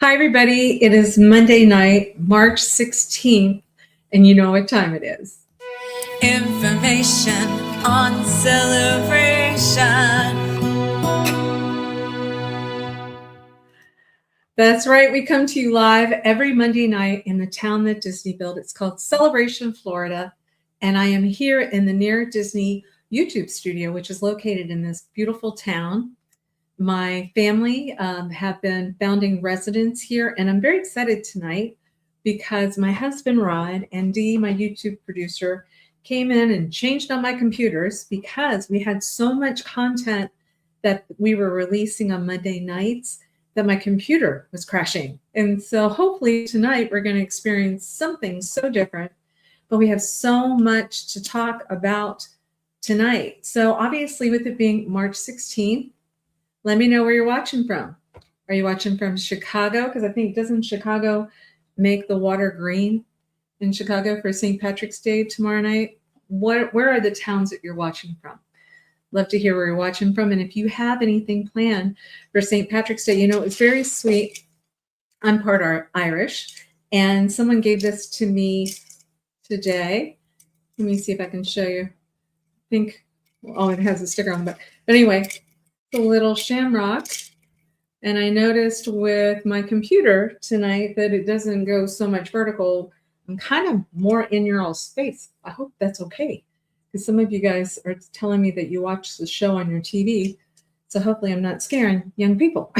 Hi, everybody. It is Monday night, March 16th, and you know what time it is. Information on celebration. That's right. We come to you live every Monday night in the town that Disney built. It's called Celebration, Florida. And I am here in the Near Disney YouTube studio, which is located in this beautiful town. My family have been founding residents here, and I'm very excited tonight because my husband Rod and Dee, my YouTube producer, came in and changed on my computers because we had so much content that we were releasing on Monday nights that my computer was crashing. And so hopefully tonight we're going to experience something so different, but we have so much to talk about tonight. So obviously with it being March 16th, let me know where you're watching from. Are you watching from Chicago? Because I think, doesn't Chicago make the water green in Chicago for St. Patrick's Day tomorrow night? Where are the towns that you're watching from? Love to hear where you're watching from. And if you have anything planned for St. Patrick's Day, you know, it's very sweet. I'm part Irish, and someone gave this to me today. Let me see if I can show you. I think, oh, it has a sticker on the back. But anyway, a little shamrock, and I noticed with my computer tonight that it doesn't go so much vertical. I'm kind of more in your all space. I hope that's okay, because some of you guys are telling me that you watch the show on your TV, so hopefully I'm not scaring young people.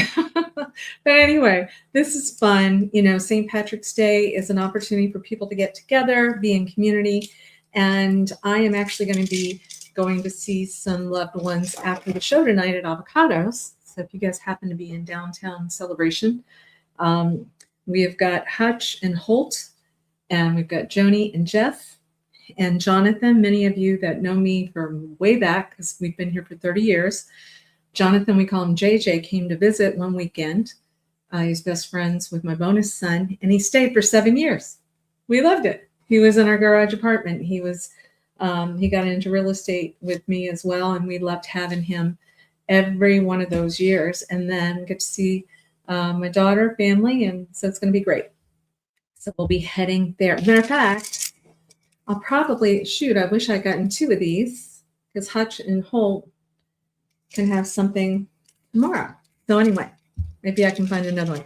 But anyway, this is fun. You know, St. Patrick's Day is an opportunity for people to get together, be in community, and I am actually going to be going to see some loved ones after the show tonight at Avocados. So if you guys happen to be in downtown Celebration, we have got Hutch and Holt, and we've got Joni and Jeff and Jonathan. Many of you that know me from way back, because we've been here for 30 years. Jonathan, we call him JJ, came to visit one weekend. He's best friends with my bonus son, and he stayed for 7 years. We loved it. He was in our garage apartment. He got into real estate with me as well, and we loved having him every one of those years. And then get to see my daughter, family, and so it's going to be great. So we'll be heading there. Matter of fact, I'll probably I wish I'd gotten 2 of these, because Hutch and Holt can have something tomorrow. So anyway, maybe I can find another one.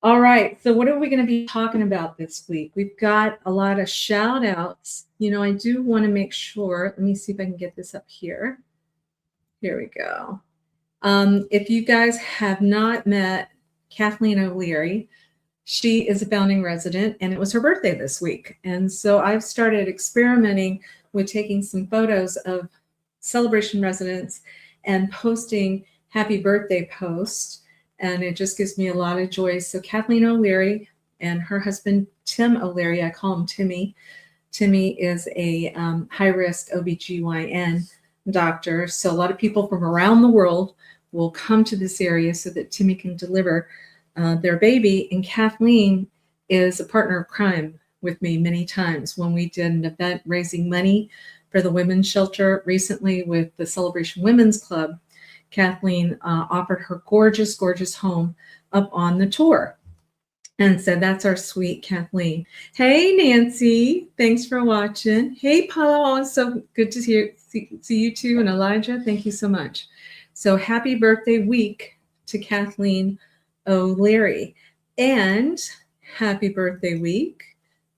All right, so what are we going to be talking about this week? We've got a lot of shout outs. You know, I do want to make sure, let me see if I can get this up here. Here we go. If you guys have not met Kathleen O'Leary, she is a founding resident, and it was her birthday this week. And so I've started experimenting with taking some photos of Celebration residents and posting happy birthday posts. And it just gives me a lot of joy. So Kathleen O'Leary and her husband, Tim O'Leary, I call him Timmy. Timmy is a high-risk OBGYN doctor. So a lot of people from around the world will come to this area so that Timmy can deliver their baby. And Kathleen is a partner of crime with me many times when we did an event raising money for the women's shelter recently with the Celebration Women's Club. Kathleen offered her gorgeous, gorgeous home up on the tour. And so that's our sweet Kathleen. Hey, Nancy, thanks for watching. Hey, Paula, it's so good to see you too. And Elijah, thank you so much. So happy birthday week to Kathleen O'Leary. And happy birthday week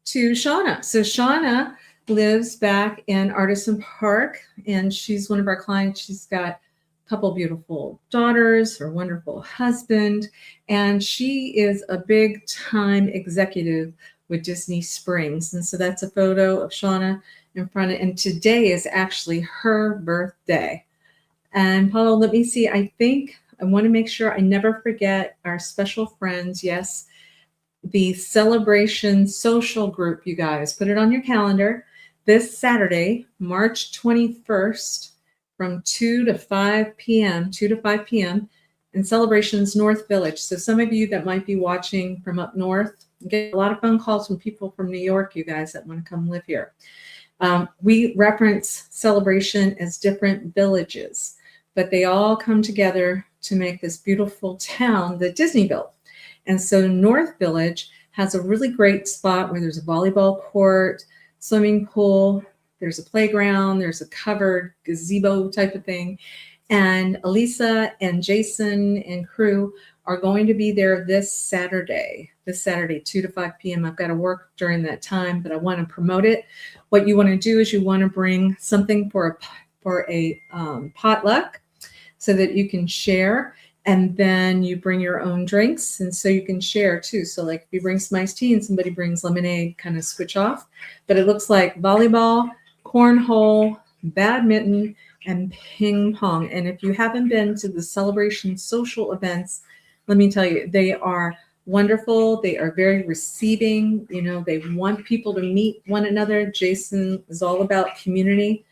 to Shauna. So Shauna lives back in Artisan Park, and she's one of our clients. She's got couple beautiful daughters, her wonderful husband, and she is a big time executive with Disney Springs. And so that's a photo of Shauna in front of, and today is actually her birthday. And Paula, let me see, I want to make sure I never forget our special friends. Yes, the Celebration social group, you guys, put it on your calendar. This Saturday, March 21st, from 2 to 5 p.m. in Celebration's North Village. So some of you that might be watching from up north, get a lot of phone calls from people from New York, you guys that want to come live here. We reference Celebration as different villages, but they all come together to make this beautiful town that Disney built. And so North Village has a really great spot where there's a volleyball court, swimming pool, there's a playground, there's a covered gazebo type of thing. And Elisa and Jason and crew are going to be there this Saturday, 2 to 5 p.m. I've got to work during that time, but I want to promote it. What you want to do is you want to bring something for a potluck so that you can share. And then you bring your own drinks, and so you can share too. So like if you bring some iced tea and somebody brings lemonade, kind of switch off. But it looks like volleyball, cornhole, badminton, and ping pong. And if you haven't been to the Celebration social events, let me tell you, they are wonderful. They are very receiving. You know, they want people to meet one another. Jason is all about community.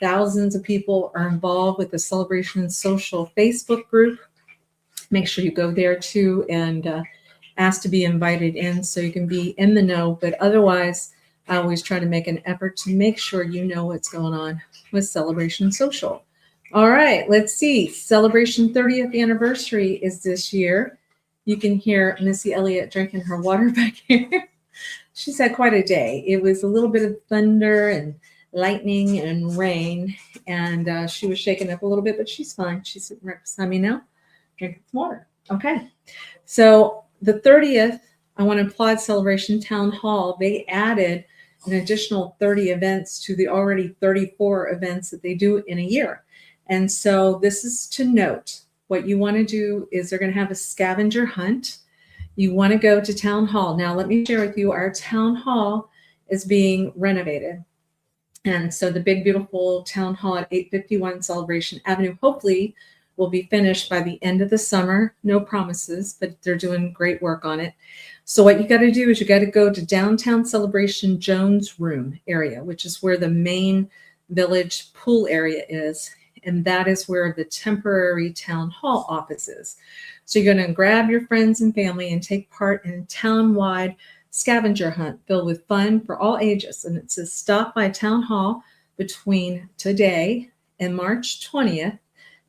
Thousands of people are involved with the Celebration social Facebook group. Make sure you go there too and ask to be invited in so you can be in the know. But otherwise, I always try to make an effort to make sure you know what's going on with Celebration Social. All right, let's see. Celebration 30th anniversary is this year. You can hear Missy Elliott drinking her water back here. She's had quite a day. It was a little bit of thunder and lightning and rain, and she was shaken up a little bit, but she's fine. She's sitting right beside me now. Drink some water. Okay. So the 30th, I want to applaud Celebration Town Hall. They added an additional 30 events to the already 34 events that they do in a year. And so this is to note. What you want to do is they're going to have a scavenger hunt. You want to go to Town Hall. Now, let me share with you, our Town Hall is being renovated. And so the big, beautiful Town Hall at 851 Celebration Avenue, hopefully will be finished by the end of the summer. No promises, but they're doing great work on it. So what you got to do is you got to go to Downtown Celebration Jones Room area, which is where the main village pool area is. And that is where the temporary town hall office is. So you're going to grab your friends and family and take part in a town-wide scavenger hunt filled with fun for all ages. And it says stop by Town Hall between today and March 20th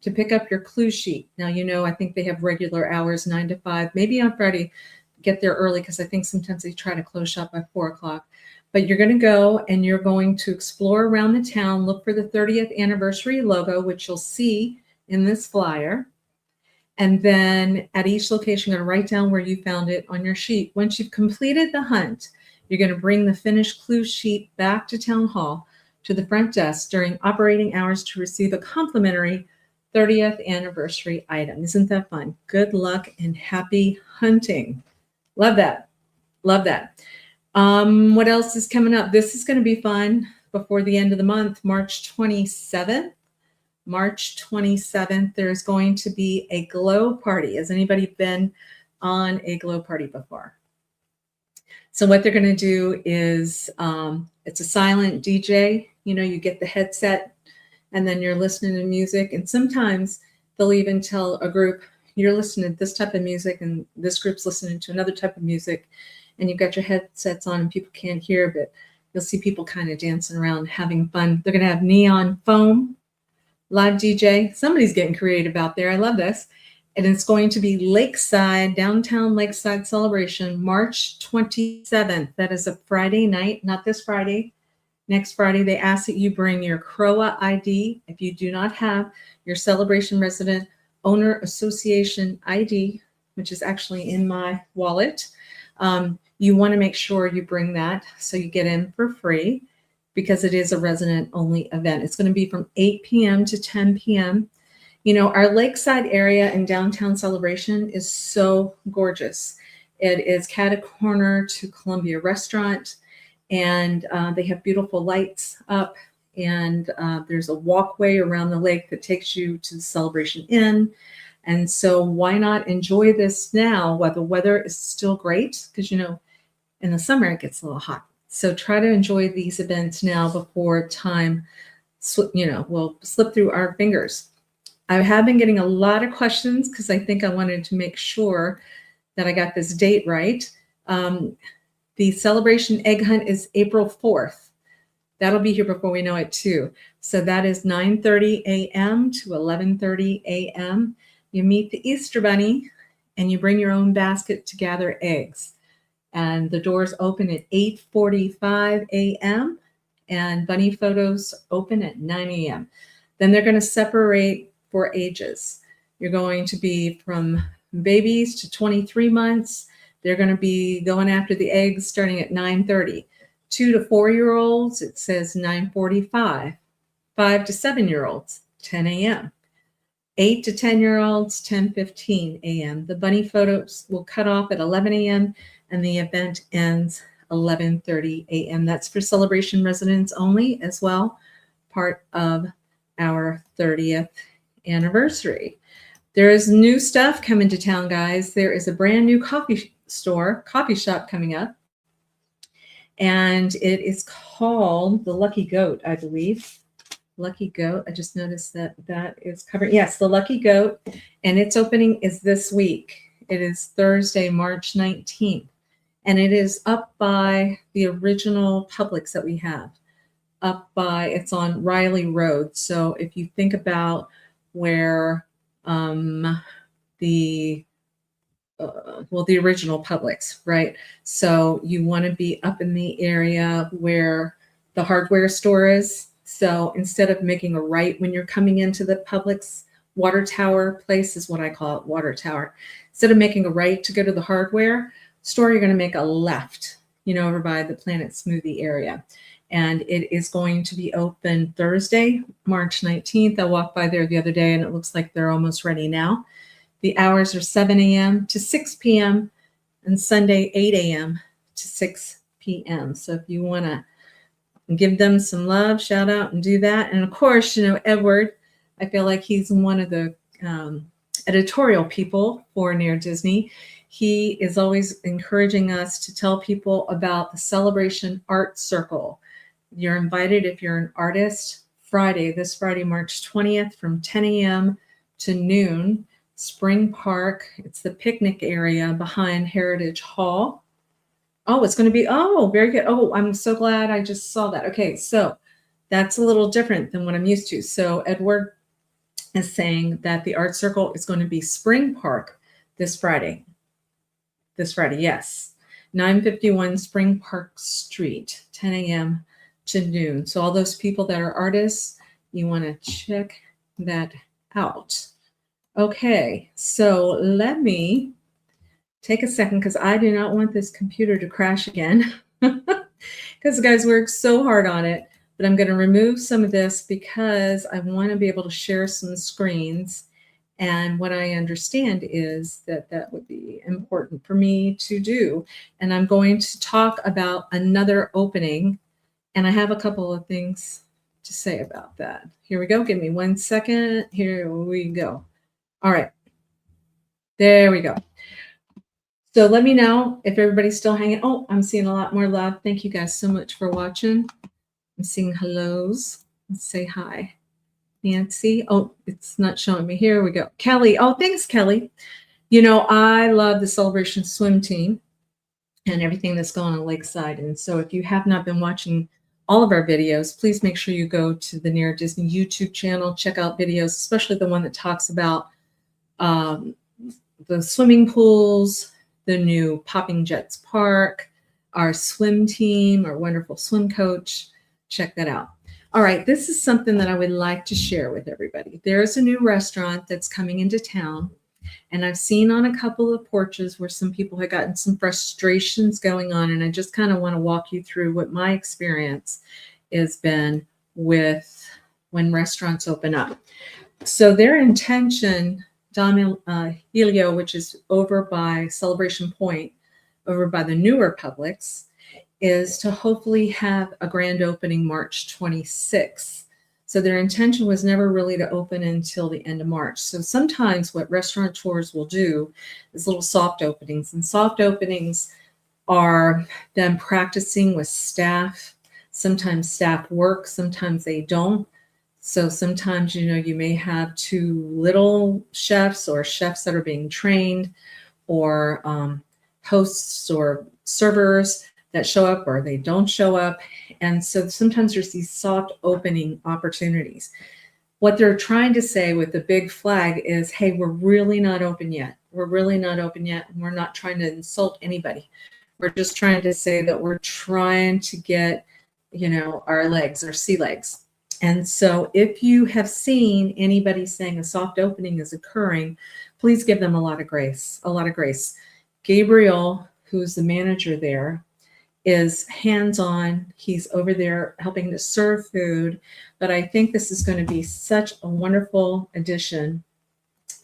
to pick up your clue sheet. Now, you know, I think they have regular hours, 9 to 5, maybe on Friday, get there early because I think sometimes they try to close shop by 4 o'clock. But you're going to go and you're going to explore around the town, look for the 30th anniversary logo, which you'll see in this flyer. And then at each location, you're going to write down where you found it on your sheet. Once you've completed the hunt, you're going to bring the finished clue sheet back to Town Hall to the front desk during operating hours to receive a complimentary 30th anniversary item. Isn't that fun? Good luck and happy hunting. Love that. Love that. What else is coming up? This is going to be fun before the end of the month, March 27th. March 27th, there's going to be a glow party. Has anybody been on a glow party before? So what they're going to do is it's a silent DJ. You know, you get the headset and then you're listening to music. And sometimes they'll even tell a group, you're listening to this type of music and this group's listening to another type of music. And you've got your headsets on and people can't hear, but you'll see people kind of dancing around, having fun. They're going to have neon foam, live DJ. Somebody's getting creative out there. I love this. And it's going to be Lakeside, Downtown Lakeside Celebration, March 27th. That is a Friday night, not this Friday. Next Friday, they ask that you bring your CROA ID. If you do not have your Celebration Resident Owner Association ID, which is actually in my wallet, you want to make sure you bring that so you get in for free because it is a resident-only event. It's going to be from 8 p.m. to 10 p.m. You know, our Lakeside area and Downtown Celebration is so gorgeous. It is catty corner to Columbia Restaurant, and they have beautiful lights up, and there's a walkway around the lake that takes you to the Celebration Inn. And so why not enjoy this now while the weather is still great? Because, you know, in the summer, it gets a little hot. So try to enjoy these events now before time, will slip through our fingers. I have been getting a lot of questions because I think I wanted to make sure that I got this date right. The Celebration Egg Hunt is April 4th. That'll be here before we know it too. So that is 9:30 a.m. to 11:30 a.m. You meet the Easter Bunny and you bring your own basket to gather eggs. And the doors open at 8:45 a.m. and bunny photos open at 9 a.m. Then they're going to separate for ages. You're going to be from babies to 23 months. They're going to be going after the eggs starting at 9:30. 2 to 4-year-olds, it says 9:45. 5 to 7-year-olds, 10 a.m. 8 to 10-year-olds, 10:15 a.m. The bunny photos will cut off at 11 a.m. and the event ends 11:30 a.m. That's for Celebration residents only as well, part of our 30th anniversary. There is new stuff coming to town, guys. There is a brand new coffee shop coming up, and it is called the Lucky Goat, I believe. Lucky Goat. I just noticed that is covered. Yes, the Lucky Goat, and its opening is this week. It is Thursday, March 19th, and it is up by the original Publix that we have. It's on Riley Road. So if you think about where the original Publix, right? So you want to be up in the area where the hardware store is. So instead of making a right when you're coming into the Publix water tower place, is what I call it, water tower. Instead of making a right to go to the hardware store, you're going to make a left, over by the Planet Smoothie area. And it is going to be open Thursday, March 19th. I walked by there the other day and it looks like they're almost ready now. The hours are 7 a.m. to 6 p.m. and Sunday 8 a.m. to 6 p.m. So if you want to give them some love, shout out and do that. And of course, Edward, I feel like he's one of the editorial people for Near Disney. He is always encouraging us to tell people about the Celebration Art Circle. You're invited if you're an artist. This Friday, March 20th from 10 a.m. to noon. Spring Park. It's the picnic area behind Heritage Hall. Oh, it's going to be, very good. Oh, I'm so glad I just saw that. Okay, so that's a little different than what I'm used to. So Edward is saying that the art circle is going to be Spring Park this Friday. Yes. 951 Spring Park Street, 10 a.m. to noon. So all those people that are artists, you want to check that out. Okay, so let me take a second because I do not want this computer to crash again because the guys worked so hard on it. But I'm going to remove some of this because I want to be able to share some screens. And what I understand is that would be important for me to do. And I'm going to talk about another opening. And I have a couple of things to say about that. Here we go. Give me 1 second. Here we go. All right. There we go. So let me know if everybody's still hanging. Oh, I'm seeing a lot more love. Thank you guys so much for watching. I'm seeing hellos. Let's say hi. Nancy. Oh, it's not showing me. Here we go. Kelly. Oh, thanks, Kelly. I love the Celebration swim team and everything that's going on Lakeside. And so if you have not been watching all of our videos, please make sure you go to the Near Disney YouTube channel, check out videos, especially the one that talks about the swimming pools, the new Popping Jets Park, our swim team, our wonderful swim coach. Check that out. All right, this is something that I would like to share with everybody. There's a new restaurant that's coming into town, and I've seen on a couple of porches where some people have gotten some frustrations going on, and I just kind of want to walk you through what my experience has been with when restaurants open up. So their intention, Don Helio, which is over by Celebration Point, over by the newer Publix, is to hopefully have a grand opening March 26th. So their intention was never really to open until the end of March. So sometimes what restaurateurs will do is little soft openings. And soft openings are them practicing with staff. Sometimes staff work, sometimes they don't. So sometimes, you may have two little chefs or chefs that are being trained, or hosts or servers that show up or they don't show up. And so sometimes there's these soft opening opportunities. What they're trying to say with the big flag is, hey, we're really not open yet. We're really not open yet. And we're not trying to insult anybody. We're just trying to say that we're trying to get, our legs, our sea legs. And so if you have seen anybody saying a soft opening is occurring, please give them a lot of grace, a lot of grace. Gabriel, who's the manager there, is hands-on. He's over there helping to serve food. But I think this is going to be such a wonderful addition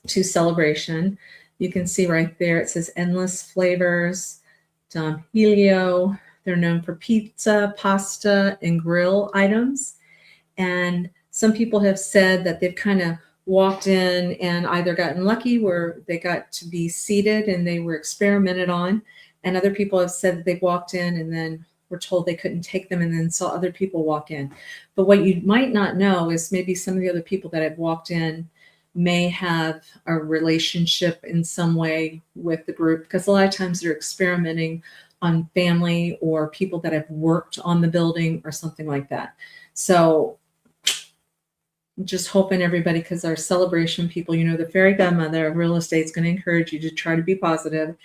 to Celebration. You can see right there, it says Endless Flavors, Dom Helio. They're known for pizza, pasta, and grill items. And some people have said that they've kind of walked in and either gotten lucky where they got to be seated and they were experimented on. And other people have said that they've walked in and then were told they couldn't take them and then saw other people walk in. But what you might not know is maybe some of the other people that have walked in may have a relationship in some way with the group, because a lot of times they're experimenting on family or people that have worked on the building or something like that. So just hoping everybody, because our Celebration people, the fairy godmother of real estate is going to encourage you to try to be positive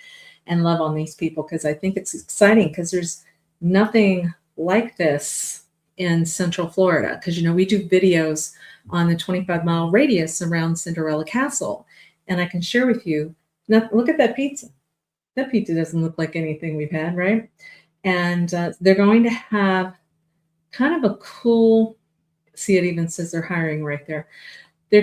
and love on these people, because I think it's exciting, because there's nothing like this in Central Florida. Because, we do videos on the 25-mile radius around Cinderella Castle. And I can share with you, now look at that pizza. That pizza doesn't look like anything we've had, right? And they're going to have kind of a cool, see, it even says they're hiring right there. They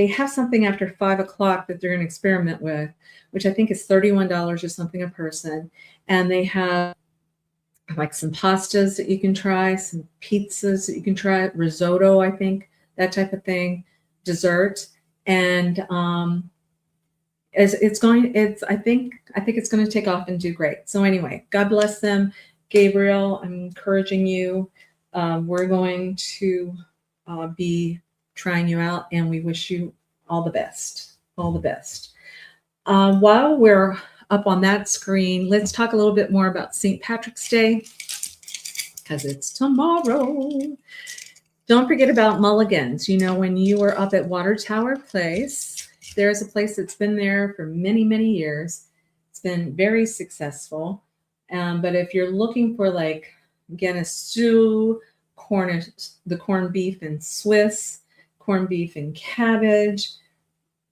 have something after 5 o'clock that they're going to experiment with, which I think is $31 or something a person. And they have like some pastas that you can try, some pizzas that you can try, risotto, I think, that type of thing, dessert. And I think it's going to take off and do great. So anyway, God bless them. Gabriel, I'm encouraging you. We're going to be trying you out, and we wish you all the best. All the best. While we're up on that screen, let's talk a little bit more about St. Patrick's Day, because it's tomorrow. Don't forget about Mulligan's. When you were up at Water Tower Place, there's a place that's been there for many, many years. It's been very successful. But if you're looking for again, a stew, the corned beef and Swiss, corned beef and cabbage,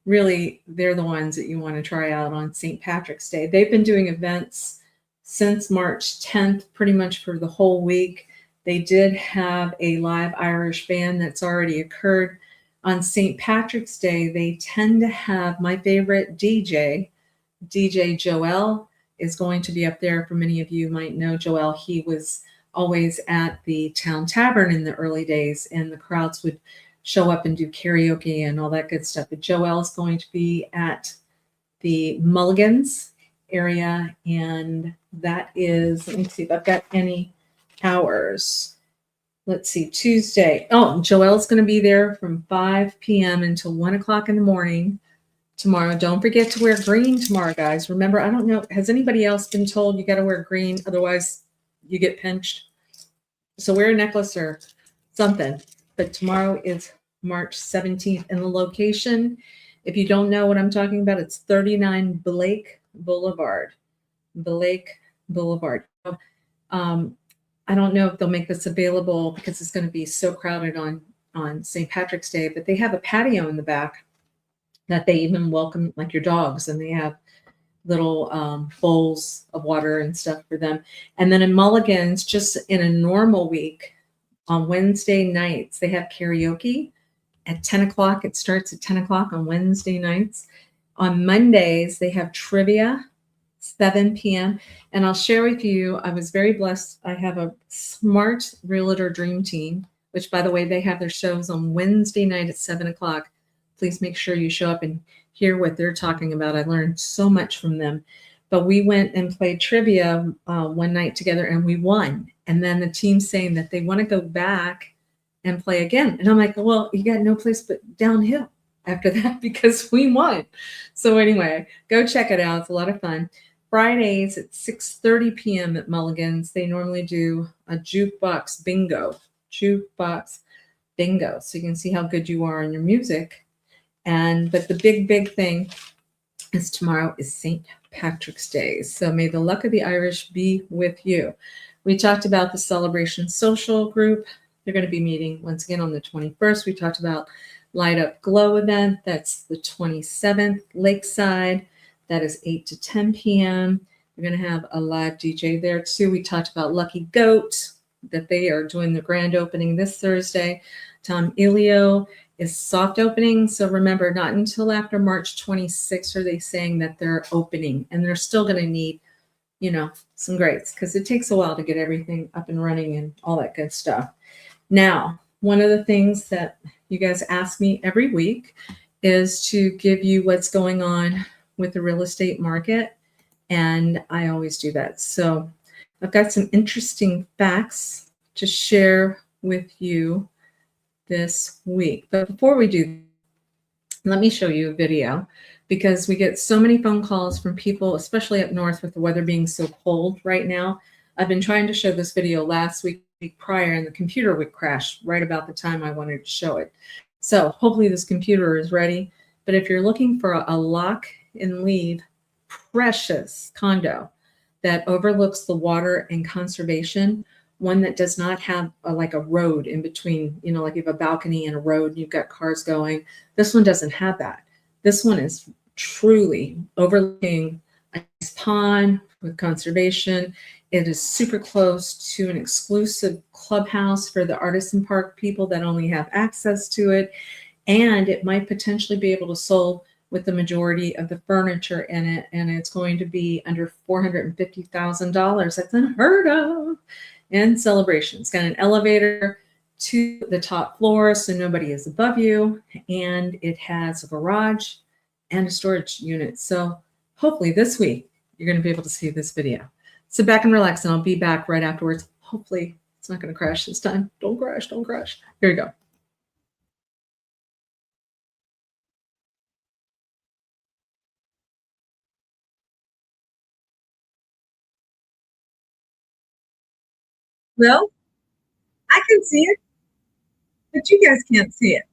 really, they're the ones that you want to try out on St. Patrick's Day. They've been doing events since March 10th, pretty much for the whole week. They did have a live Irish band that's already occurred. On St. Patrick's Day, they tend to have my favorite DJ Joel is going to be up there. For many of you might know Joel. He was always at the Town Tavern in the early days, and the crowds would show up and do karaoke and all that good stuff. But Joel's going to be at the Mulligan's area, and that is, let me see if I've got any hours. Let's see, Tuesday. Oh, Joel's going to be there from 5 p.m. until 1 o'clock in the morning tomorrow. Don't forget to wear green tomorrow, guys. Remember, I don't know, has anybody else been told you got to wear green, otherwise you get pinched? So wear a necklace or something. But tomorrow is March 17th. And the location, if you don't know what I'm talking about, it's 39 Blake Boulevard. Blake Boulevard. I don't know if they'll make this available because it's going to be so crowded on St. Patrick's Day, but they have a patio in the back that they even welcome like your dogs, and they have little bowls of water and stuff for them. And then in Mulligan's, just in a normal week, on Wednesday nights, they have karaoke at 10 o'clock. It starts at 10 o'clock on Wednesday nights. On Mondays, they have trivia, 7 p.m. And I'll share with you, I was very blessed. I have a smart realtor dream team, which, by the way, they have their shows on Wednesday night at 7 o'clock. Please make sure you show up and hear what they're talking about. I learned so much from them. But we went and played trivia one night together, and we won. And then the team's saying that they want to go back and play again. And I'm like, well, you got no place but downhill after that because we won. So anyway, go check it out. It's a lot of fun. Fridays at 6:30 p.m. at Mulligan's, they normally do a jukebox bingo. Jukebox bingo. So you can see how good you are on your music. But the big thing as tomorrow is St. Patrick's Day. So may the luck of the Irish be with you. We talked about the Celebration Social group. They're going to be meeting once again on the 21st. We talked about Light Up Glow event. That's the 27th, Lakeside. That is 8 to 10 p.m. We're going to have a live DJ there too. We talked about Lucky Goat, that they are doing the grand opening this Thursday. Tom Ilio is soft opening. So remember, not until after March 26th are they saying that they're opening, and they're still going to need, some greats, because it takes a while to get everything up and running and all that good stuff. Now, one of the things that you guys ask me every week is to give you what's going on with the real estate market. And I always do that. So I've got some interesting facts to share with you this week. But before we do, let me show you a video, because we get so many phone calls from people, especially up north with the weather being so cold right now. I've been trying to show this video last week prior, and the computer would crash right about the time I wanted to show it. So hopefully this computer is ready. But if you're looking for a lock and leave precious condo that overlooks the water and conservation, one that does not have like a road in between, like you have a balcony and a road and you've got cars going. This one doesn't have that. This one is truly overlooking a nice pond with conservation. It is super close to an exclusive clubhouse for the Artisan Park people that only have access to it. And it might potentially be able to sold with the majority of the furniture in it. And it's going to be under $450,000. That's unheard of. And Celebration. It's got an elevator to the top floor, so nobody is above you. And it has a garage and a storage unit. So hopefully this week, you're going to be able to see this video. Sit back and relax, and I'll be back right afterwards. Hopefully it's not going to crash this time. Don't crash, don't crash. Here you go. Well, I can see it, but you guys can't see it.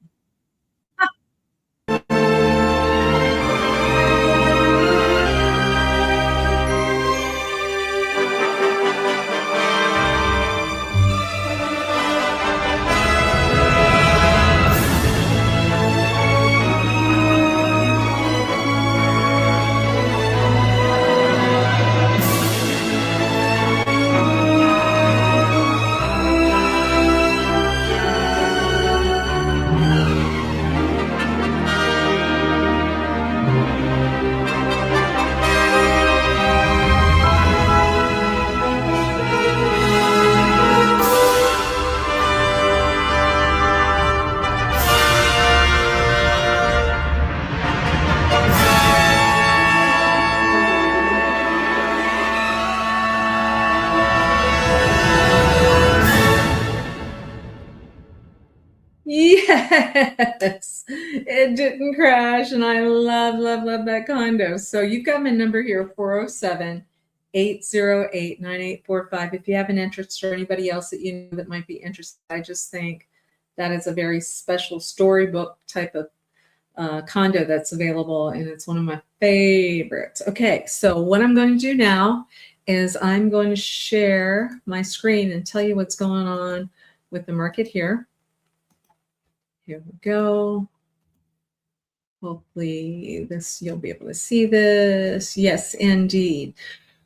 Yes, it didn't crash, and I love, love, love that condo. So you've got my number here, 407-808-9845. If you have an interest, or anybody else that you know that might be interested, I just think that is a very special storybook type of condo that's available, and it's one of my favorites. Okay, so what I'm going to do now is I'm going to share my screen and tell you what's going on with the market here. Here we go. Hopefully you'll be able to see this. Yes, indeed.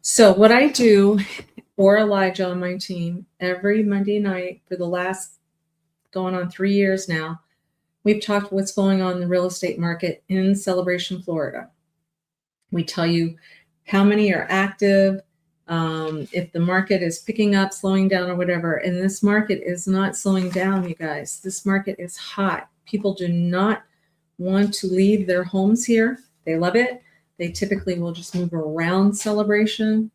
So what I do for Elijah on my team every Monday night for the last going on 3 years now, we've talked what's going on in the real estate market in Celebration, Florida. We tell you how many are active, if the market is picking up, slowing down, or whatever. And this market is not slowing down, you guys. This market is hot. People do not want to leave their homes here. They love it. They typically will just move around Celebration.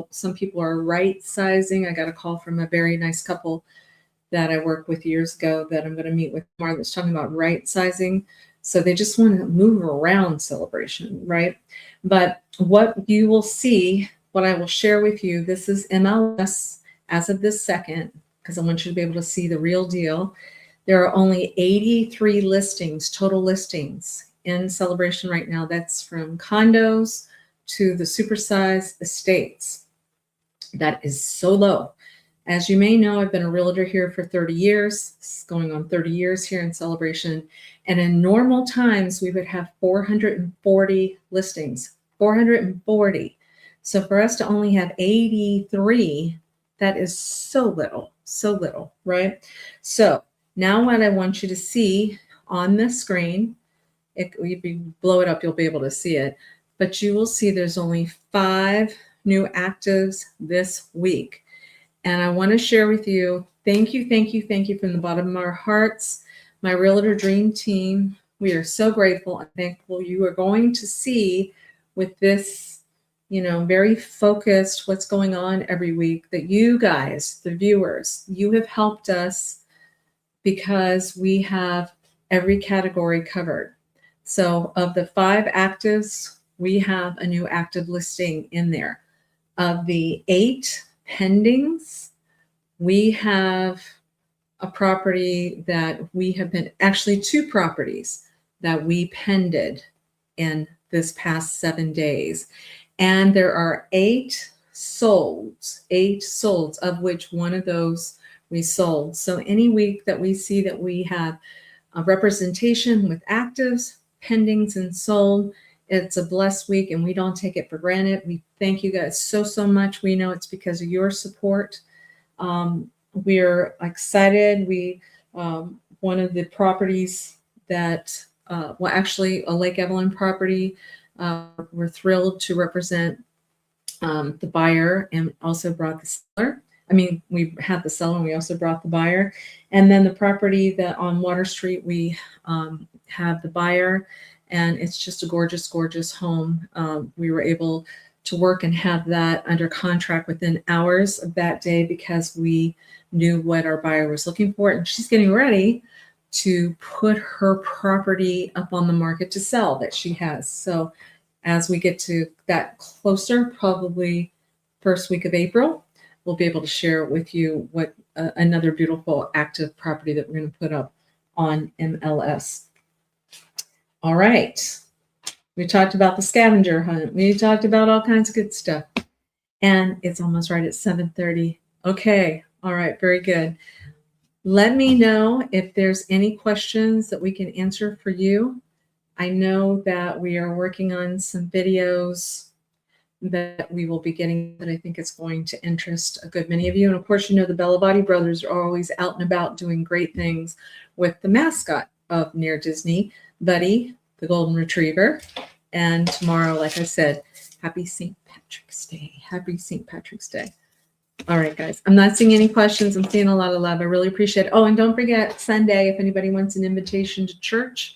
Some people are right sizing. I got a call from a very nice couple that I worked with years ago that I'm going to meet with tomorrow that's talking about right sizing. So they just want to move around Celebration, right? But what you will see, what I will share with you, this is MLS as of this second, because I want you to be able to see the real deal. There are only 83 listings, total listings in Celebration right now. That's from condos to the supersized estates. That is so low. As you may know, I've been a realtor here for 30 years. It's going on 30 years here in Celebration. And in normal times, we would have 440 listings, 440. So for us to only have 83, that is so little, right? So now what I want you to see on the screen, if you blow it up, you'll be able to see it, but you will see there's only 5 new actives this week. And I want to share with you, thank you from the bottom of our hearts, my Realtor Dream Team. We are so grateful and thankful. You are going to see with this, very focused what's going on every week, that you guys, the viewers, you have helped us because we have every category covered. So of the 5 actives, we have a new active listing in there. Of the 8 pendings, we have a property that we have been, actually 2 properties that we pended in this past 7 days. And there are 8 solds, of which one of those we sold. So any week that we see that we have a representation with actives, pendings, and sold, it's a blessed week, and we don't take it for granted. We thank you guys so much. We know it's because of your support. We're excited. One of the properties that, actually a Lake Evelyn property, we're thrilled to represent the buyer and also brought the seller. We had the seller and we also brought the buyer. And then the property that on Water Street, we have the buyer. And it's just a gorgeous home. We were able to work and have that under contract within hours of that day because we knew what our buyer was looking for. And she's getting ready to put her property up on the market to sell that she has. So as we get to that closer, probably first week of April, we'll be able to share with you what another beautiful active property that we're going to put up on MLS. All right. We talked about the scavenger hunt. We talked about all kinds of good stuff. And it's almost right at 7:30. Okay. All right. Very good. Let me know if there's any questions that we can answer for you. I know that we are working on some videos that we will be getting that I think is going to interest a good many of you. And of course, the Bellavati brothers are always out and about doing great things with the mascot of Near Disney, Buddy, the Golden Retriever. And tomorrow, like I said, happy St. Patrick's Day. Happy St. Patrick's Day. All right, guys. I'm not seeing any questions. I'm seeing a lot of love. I really appreciate it. Oh, and don't forget Sunday, if anybody wants an invitation to church,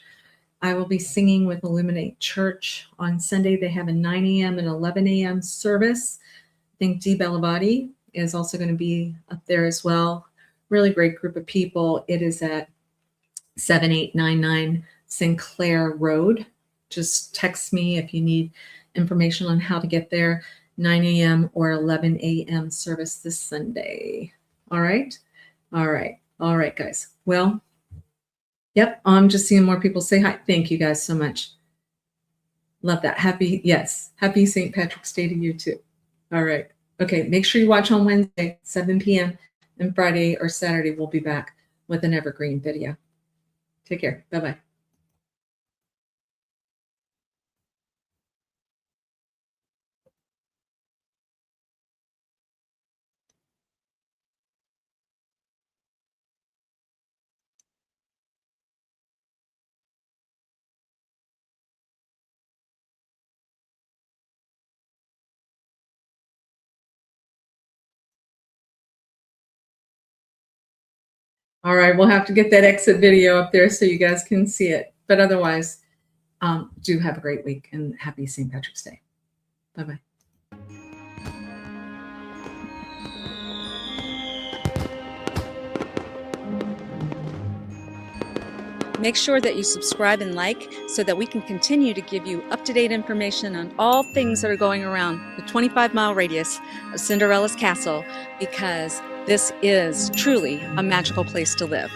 I will be singing with Illuminate Church on Sunday. They have a 9 a.m. and 11 a.m. service. I think Dee Bellavati is also going to be up there as well. Really great group of people. It is at 7899 Sinclair Road. Just text me if you need information on how to get there. 9 a.m. or 11 a.m. service this Sunday. All right. All right, guys. Well, yep. I'm just seeing more people say hi. Thank you guys so much. Love that. Happy St. Patrick's Day to you too. All right. Okay. Make sure you watch on Wednesday, 7 p.m. and Friday or Saturday, we'll be back with an evergreen video. Take care. Bye-bye. All right, we'll have to get that exit video up there so you guys can see it. But otherwise, do have a great week and happy St. Patrick's Day. Bye-bye. Make sure that you subscribe and like so that we can continue to give you up-to-date information on all things that are going around the 25-mile radius of Cinderella's Castle, because this is truly a magical place to live.